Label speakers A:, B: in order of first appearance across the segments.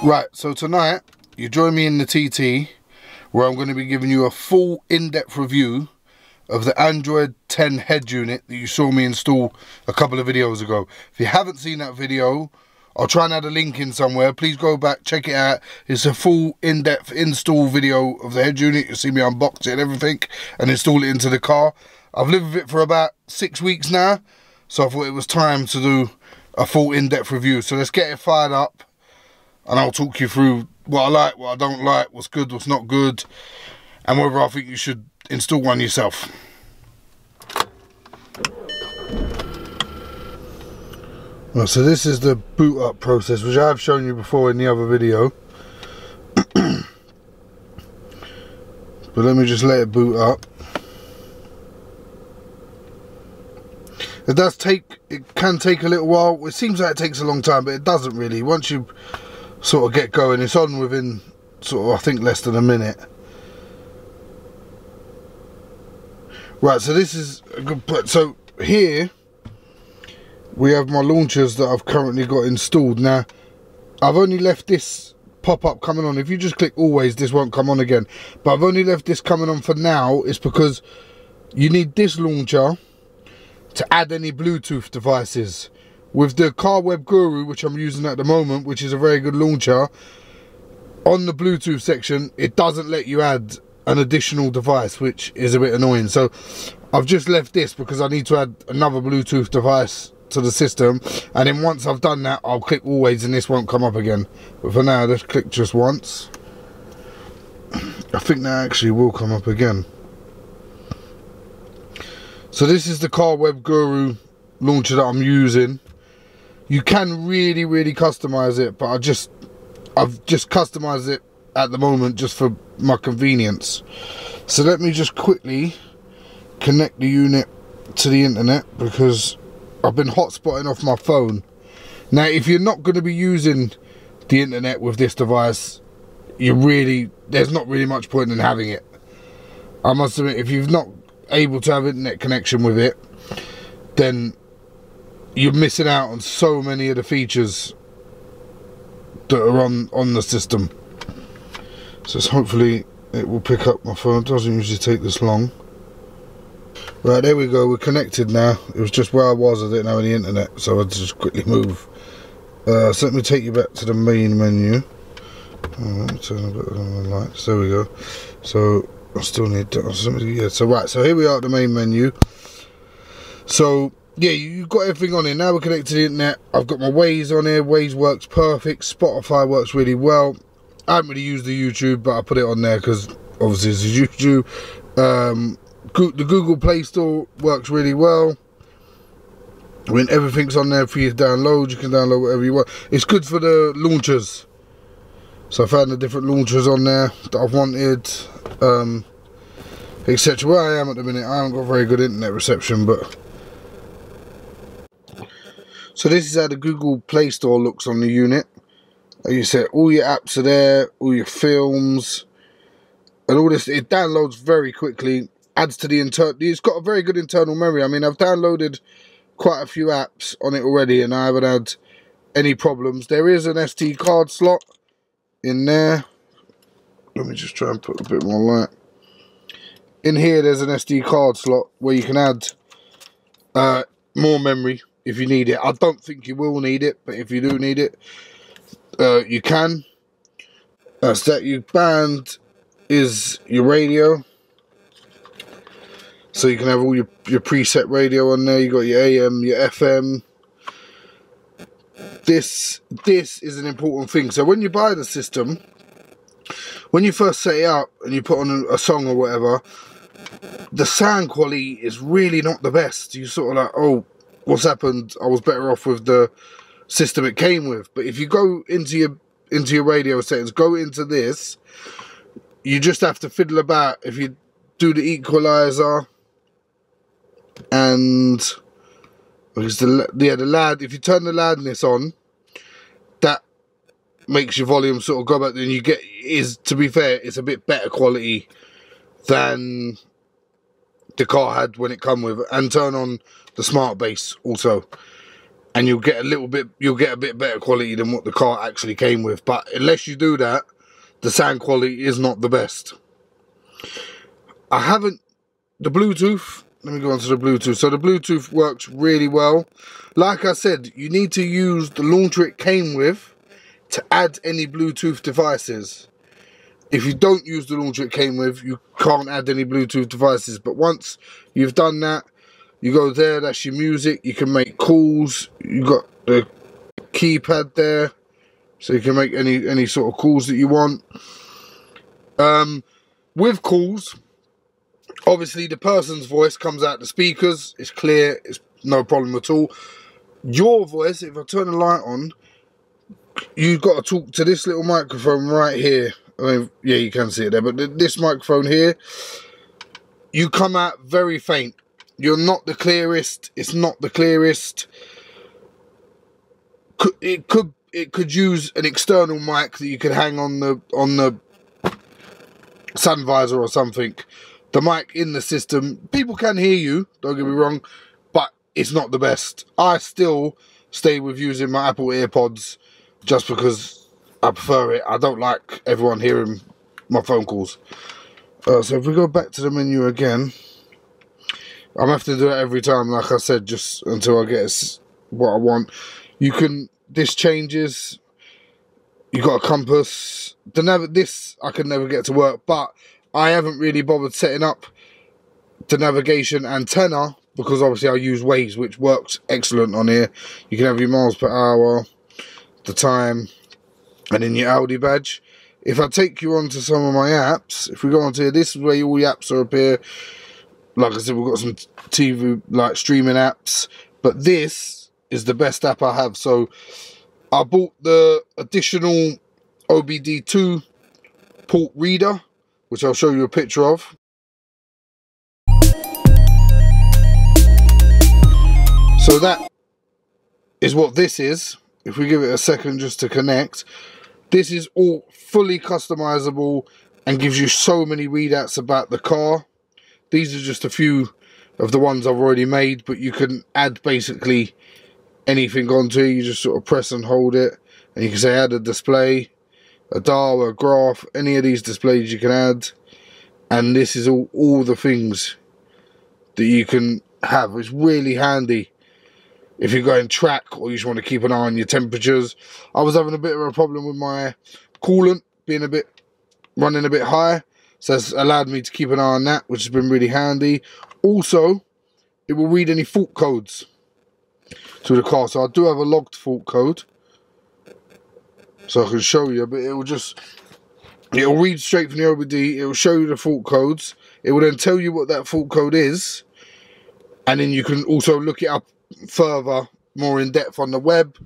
A: Right, so tonight you join me in the TT where I'm going to be giving you a full in-depth review of the Android 10 head unit that you saw me install a couple of videos ago. If you haven't seen that video, I'll try and add a link in somewhere. Please go back, check it out. It's a full in-depth install video of the head unit. You'll see me unbox it and everything and install it into the car. I've lived with it for about 6 weeks now, so I thought it was time to do a full in-depth review. So let's get it fired up and I'll talk you through what I like, what I don't like, what's good, what's not good, and whether I think you should install one yourself. Well, so this is the boot up process, which I have shown you before in the other video. But let me just let it boot up. It can take a little while. It seems like it takes a long time, but it doesn't really. Once you sort of get going, it's on within sort of, I think, less than a minute. Right, so this is a good. So here we have my launchers that I've currently got installed. Now I've only left this pop-up coming on. If you just click always, this won't come on again, but I've only left this coming on for now. It's because you need this launcher to add any Bluetooth devices. With the Car Web Guru, which I'm using at the moment, which is a very good launcher, on the Bluetooth section it doesn't let you add an additional device, which is a bit annoying. So I've just left this because I need to add another Bluetooth device to the system, and then once I've done that I'll click always and this won't come up again. But for now, let's click just once. I think that actually will come up again. So this is the Car Web Guru launcher that I'm using. You can really customize it, but I've just customized it at the moment just for my convenience. So let me just quickly connect the unit to the internet, because I've been hotspotting off my phone. Now, if you're not going to be using the internet with this device, there's not really much point in having it. I must admit, if you're not able to have internet connection with it, then you're missing out on so many of the features that are on the system. So hopefully it will pick up my phone. It doesn't usually take this long. Right, there we go, we're connected now. It was just where I was, I didn't have any internet, so I had to just quickly move. So let me take you back to the main menu. Let me turn a bit on the lights. There we go. So I still need that. Yeah, so right, so here we are at the main menu. So yeah, you've got everything on here. Now we're connected to the internet. I've got my Waze on here. Waze works perfect. Spotify works really well. I haven't really used the YouTube, but I put it on there because obviously it's YouTube. The Google Play Store works really well. I mean, everything's on there for you to download. You can download whatever you want. It's good for the launchers. So I found the different launchers on there that I've wanted, etc. Where I am at the minute, I haven't got very good internet reception, but so this is how the Google Play Store looks on the unit. Like you said, all your apps are there, all your films, and all this. It downloads very quickly. Adds to the it's got a very good internal memory. I mean, I've downloaded quite a few apps on it already, and I haven't had any problems. There is an SD card slot in there. Let me just try and put a bit more light. In here, there's an SD card slot where you can add more memory if you need it. I don't think you will need it, but if you do need it, you can. That's that. Your band is your radio, so you can have all your preset radio on there. You got your AM, your FM. This is an important thing. So when you buy the system, when you first set it up and you put on a song or whatever, the sound quality is really not the best. You sort of like, oh, what's happened? I was better off with the system it came with. But if you go into your radio settings, go into this, you just have to fiddle about. If you do the equalizer and because the loud, if you turn the loudness on, that makes your volume sort of go back, and you get, to be fair, it's a bit better quality than the car had when it come with. And turn on the smart bass also. and you'll get a bit better quality than what the car actually came with. But unless you do that, the sound quality is not the best. The Bluetooth, let me go on to the Bluetooth. So the Bluetooth works really well. Like I said, you need to use the launcher it came with to add any Bluetooth devices. If you don't use the launcher it came with, you can't add any Bluetooth devices. But once you've done that, you go there, that's your music. You can make calls. You got the keypad there, so you can make any sort of calls that you want. With calls, obviously the person's voice comes out the speakers. It's clear. It's no problem at all. Your voice, if I turn the light on, you've got to talk to this little microphone right here. I mean, yeah, you can see it there, but this microphone here, you come out very faint. You're not the clearest. It's not the clearest. It could use an external mic that you could hang on the sun visor or something. The mic in the system, people can hear you, don't get me wrong, but it's not the best. I still stay with using my Apple AirPods just because I prefer it. I don't like everyone hearing my phone calls. So if we go back to the menu again, I'm going to have to do it every time, like I said, just until I get what I want. This changes. You got a compass. This I can never get to work, but I haven't really bothered setting up the navigation antenna because obviously I use Waze, which works excellent on here. You can have your miles per hour, the time, and then your Audi badge. If I take you onto some of my apps, if we go onto here, this is where all your apps are up here. Like I said, we've got some TV, like streaming apps, but this is the best app I have. So I bought the additional OBD2 port reader, which I'll show you a picture of. So that is what this is. If we give it a second just to connect, this is all fully customizable and gives you so many readouts about the car. These are just a few of the ones I've already made, but you can add basically anything onto it. You just sort of press and hold it, and you can say add a display, a dial, a graph, any of these displays you can add. And this is all the things that you can have. It's really handy if you're going track or you just want to keep an eye on your temperatures. I was having a bit of a problem with my coolant running a bit high, so it's allowed me to keep an eye on that, which has been really handy. Also, it will read any fault codes to the car. So I do have a logged fault code, so I can show you, but it'll read straight from the OBD. It will show you the fault codes. It will then tell you what that fault code is, and then you can also look it up further, more in depth on the web.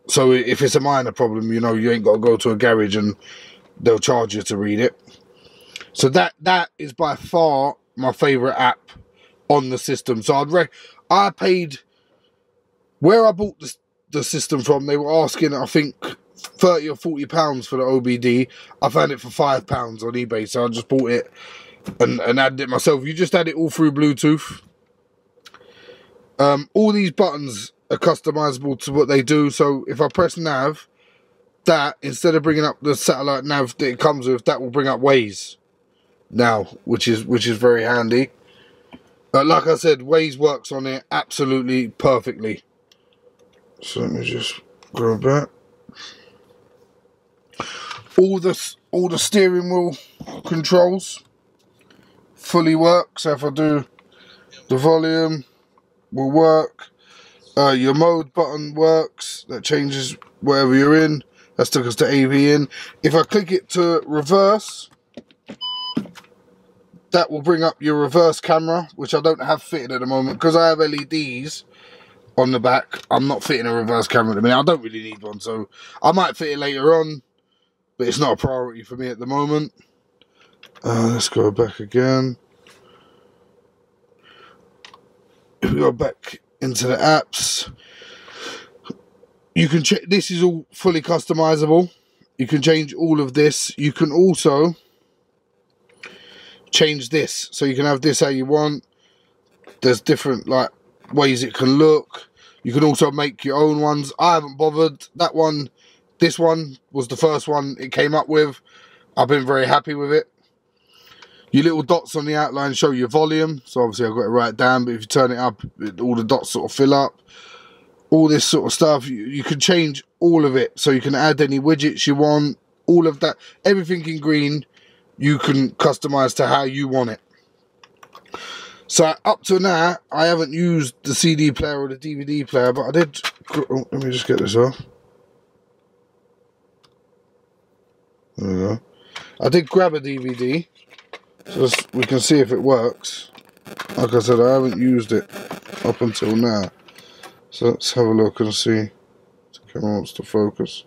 A: So if it's a minor problem, you know, you ain't got to go to a garage and they'll charge you to read it. So that is by far my favourite app on the system. So I paid, where I bought the system from, they were asking, I think, £30 or £40 for the OBD. I found it for £5 on eBay, so I just bought it and added it myself. You just add it all through Bluetooth. All these buttons are customizable to what they do. So if I press nav, that, instead of bringing up the satellite nav that it comes with, that will bring up Waze now, which is very handy. Like I said, Waze works on it absolutely perfectly. So let me just go back. All the steering wheel controls fully work. So if I do the volume, will work. Your mode button works. That changes wherever you're in. That's took us to AV in. If I click it to reverse, that will bring up your reverse camera, which I don't have fitted at the moment because I have LEDs on the back. I'm not fitting a reverse camera at the minute. I don't really need one, so I might fit it later on, but it's not a priority for me at the moment. Let's go back again. If we go back into the apps, you can check. This is all fully customizable. You can change all of this. You can also change this, so you can have this how you want. There's different like ways it can look. You can also make your own ones. I haven't bothered. That one, this one was the first one it came up with. I've been very happy with it. Your little dots on the outline show your volume. So obviously I've got it right down, but if you turn it up, all the dots sort of fill up. All this sort of stuff, you can change all of it. So you can add any widgets you want, all of that. Everything in green, you can customize to how you want it. So up to now, I haven't used the CD player or the DVD player, but I did... Oh, let me just get this off. There we go. I did grab a DVD, so we can see if it works. Like I said, I haven't used it up until now. So let's have a look and see if the camera wants to focus.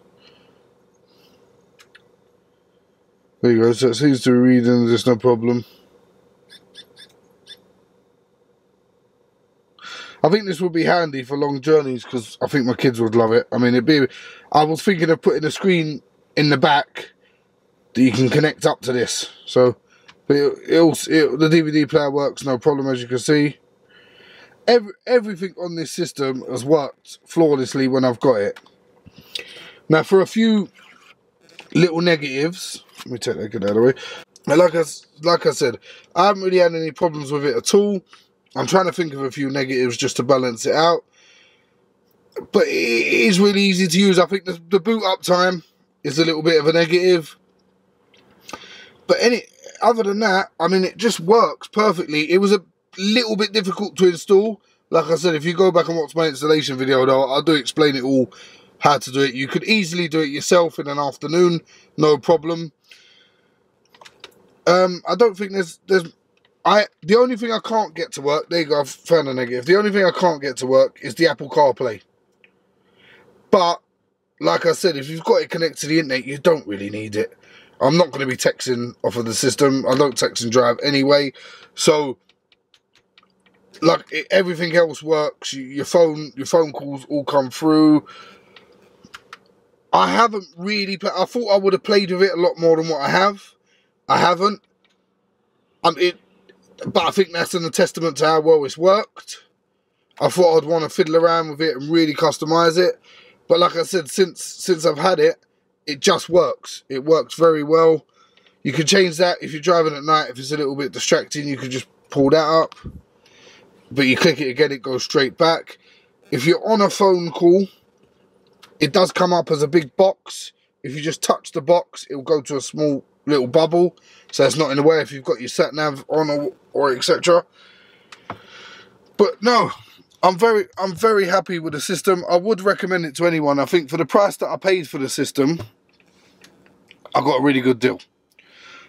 A: There you go, so it seems to be reading, there's no problem. I think this would be handy for long journeys because I think my kids would love it. I mean, I was thinking of putting a screen in the back that you can connect up to this. So, but the DVD player works no problem, as you can see. Everything on this system has worked flawlessly when I've got it. Now, for a few little negatives, let me take that out of the way. Like I said, I haven't really had any problems with it at all. I'm trying to think of a few negatives just to balance it out. But it is really easy to use. I think the boot up time is a little bit of a negative. But other than that, I mean, it just works perfectly. It was a little bit difficult to install. Like I said, if you go back and watch my installation video, though, I do explain it all, how to do it. You could easily do it yourself in an afternoon, no problem. I don't think the only thing I can't get to work, there you go, I've found a negative. The only thing I can't get to work is the Apple CarPlay. But, like I said, if you've got it connected to the internet, you don't really need it. I'm not going to be texting off of the system. I don't text and drive anyway. So, like, everything else works. Your phone calls all come through. I haven't really I thought I would have played with it a lot more than what I have. I haven't. But I think that's a testament to how well it's worked. I thought I'd want to fiddle around with it and really customize it. But like I said, since I've had it, it just works. It works very well. You can change that if you're driving at night. If it's a little bit distracting, you can just pull that up. But you click it again, it goes straight back. If you're on a phone call, it does come up as a big box. If you just touch the box, it will go to a small little bubble, so it's not in the way if you've got your sat nav on or etc. But no, I'm very happy with the system. I would recommend it to anyone. I think for the price that I paid for the system, I got a really good deal.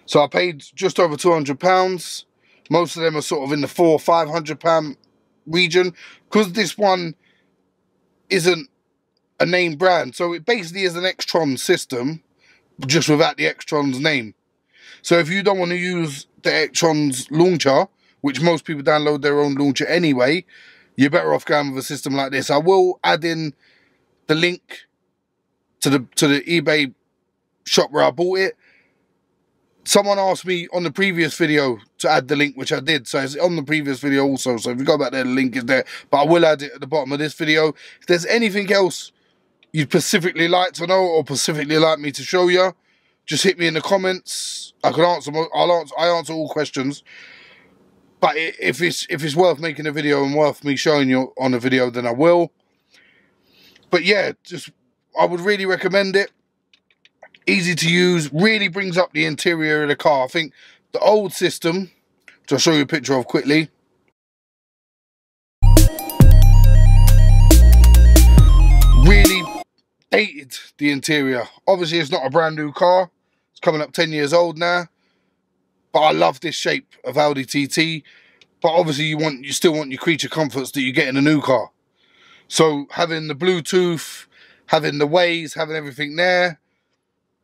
A: So I paid just over £200. Most of them are sort of in the £400–500 region, because this one isn't a name brand. So it basically is an Extron system, just without the Extron's name. So if you don't want to use the Extron's launcher, which most people download their own launcher anyway, you're better off going with a system like this. I will add in the link to the eBay shop where I bought it. Someone asked me on the previous video to add the link, which I did. So it's on the previous video also. So if you go back there, the link is there. But I will add it at the bottom of this video. If there's anything else you'd specifically like to know or specifically like me to show you, just hit me in the comments. I can answer. I answer all questions. But if it's worth making a video and worth me showing you on a video, then I will. But yeah, I would really recommend it. Easy to use, really brings up the interior of the car. I think the old system, which I'll show you a picture of quickly, really dated the interior. Obviously, it's not a brand new car. It's coming up 10 years old now. But I love this shape of Audi TT. But obviously, you still want your creature comforts that you get in a new car. So having the Bluetooth, having the Waze, having everything there,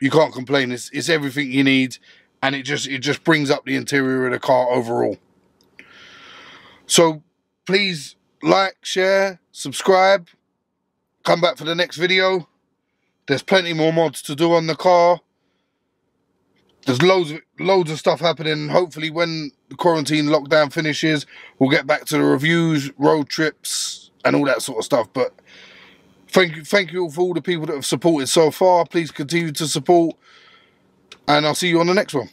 A: you can't complain. It's everything you need, and it just brings up the interior of the car overall. So please like, share, subscribe. Come back for the next video. There's plenty more mods to do on the car. There's loads of stuff happening. Hopefully when the quarantine lockdown finishes, we'll get back to the reviews, road trips, and all that sort of stuff. But thank you all for all the people that have supported so far. Please continue to support, and I'll see you on the next one.